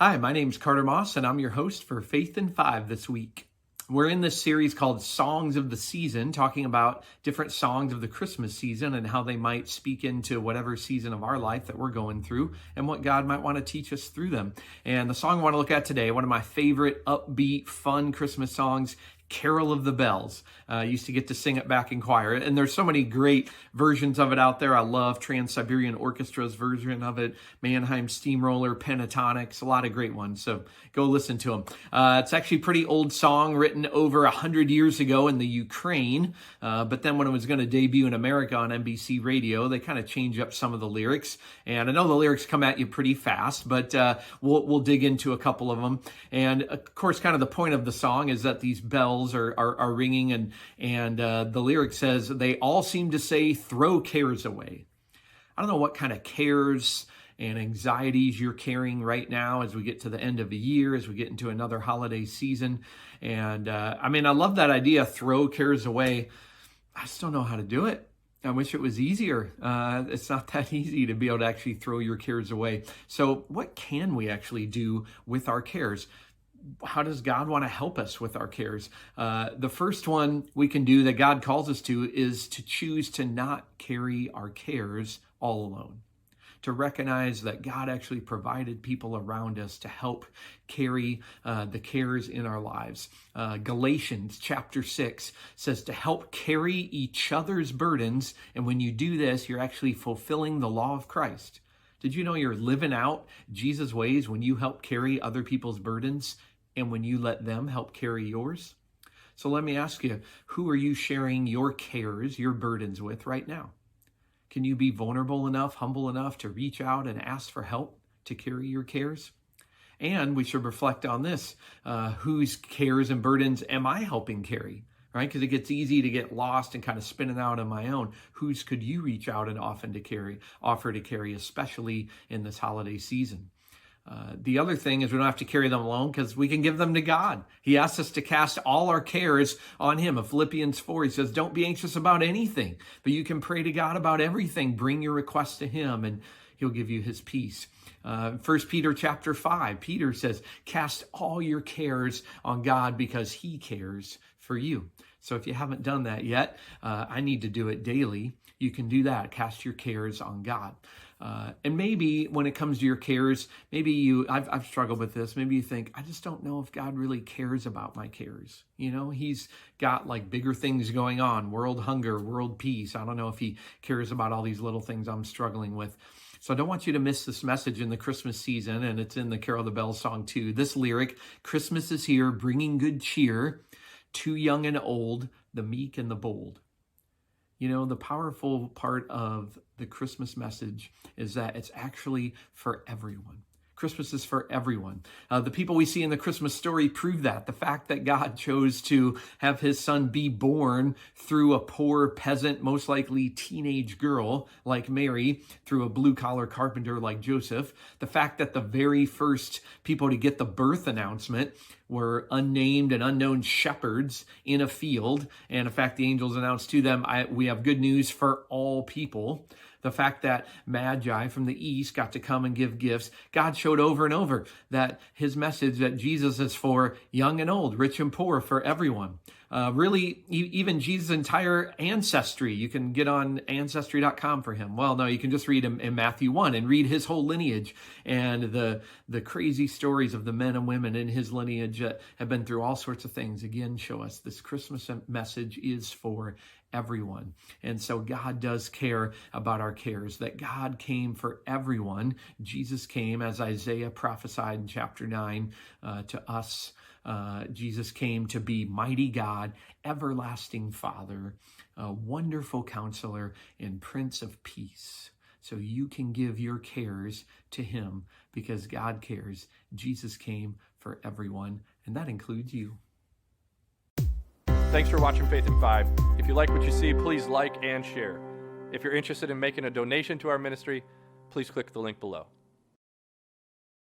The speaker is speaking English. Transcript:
Hi, my name's Carter Moss, and I'm your host for Faith in 5 this week. We're in this series called Songs of the Season, talking about different songs of the Christmas season and how they might speak into whatever season of our life that we're going through and what God might want to teach us through them. And the song I want to look at today, one of my favorite upbeat, fun Christmas songs, Carol of the Bells. I used to get to sing it back in choir, and there's so many great versions of it out there. I love Trans-Siberian Orchestra's version of it, Mannheim Steamroller, Pentatonics, a lot of great ones, so go listen to them. It's actually a pretty old song written over 100 years ago in the Ukraine, but then when it was going to debut in America on NBC radio, they kind of changed up some of the lyrics, and I know the lyrics come at you pretty fast, but we'll dig into a couple of them. And of course, kind of the point of the song is that these bells are ringing, and the lyric says, they all seem to say, throw cares away. I don't know what kind of cares and anxieties you're carrying right now as we get to the end of the year, as we get into another holiday season. And I love that idea, throw cares away. I just don't know how to do it. I wish it was easier. It's not that easy to be able to actually throw your cares away. So what can we actually do with our cares? How does God want to help us with our cares? The first one we can do that God calls us to is to choose to not carry our cares all alone. To recognize that God actually provided people around us to help carry the cares in our lives. Galatians chapter 6 says to help carry each other's burdens. And when you do this, you're actually fulfilling the law of Christ. Did you know you're living out Jesus' ways when you help carry other people's burdens and when you let them help carry yours? So let me ask you, who are you sharing your cares, your burdens with right now? Can you be vulnerable enough, humble enough to reach out and ask for help to carry your cares? And we should reflect on this. Whose cares and burdens am I helping carry? Right? Because it gets easy to get lost and kind of spinning out on my own. Whose could you reach out and offer to carry, especially in this holiday season? The other thing is we don't have to carry them alone because we can give them to God. He asks us to cast all our cares on Him. In Philippians 4, he says, don't be anxious about anything, but you can pray to God about everything. Bring your requests to Him and He'll give you His peace. 1 Peter chapter 5, Peter says, cast all your cares on God because He cares for you. So if you haven't done that yet, I need to do it daily. You can do that. Cast your cares on God. And maybe when it comes to your cares, I've struggled with this. Maybe you think, I just don't know if God really cares about my cares. You know, He's got like bigger things going on, world hunger, world peace. I don't know if He cares about all these little things I'm struggling with. So I don't want you to miss this message in the Christmas season, and it's in the Carol of the Bells song too. This lyric, Christmas is here, bringing good cheer, to young and old, the meek and the bold. You know, the powerful part of the Christmas message is that it's actually for everyone. Christmas is for everyone. The people we see in the Christmas story prove that. The fact that God chose to have His Son be born through a poor peasant, most likely teenage girl like Mary, through a blue-collar carpenter like Joseph. The fact that the very first people to get the birth announcement were unnamed and unknown shepherds in a field. And in fact, the angels announced to them, we have good news for all people. The fact that Magi from the east got to come and give gifts. God showed over and over that His message that Jesus is for young and old, rich and poor, for everyone. Really, even Jesus' entire ancestry. You can get on Ancestry.com for Him. Well, no, you can just read him in Matthew 1 and read His whole lineage and the crazy stories of the men and women in His lineage that have been through all sorts of things. Again, show us this Christmas message is for everyone. And so God does care about our cares, that God came for everyone. Jesus came, as Isaiah prophesied in chapter 9, to us. Jesus came to be mighty God, everlasting Father, wonderful Counselor, and Prince of Peace. So you can give your cares to Him because God cares. Jesus came for everyone, and that includes you. Thanks for watching Faith in 5. If you like what you see, please like and share. If you're interested in making a donation to our ministry, please click the link below.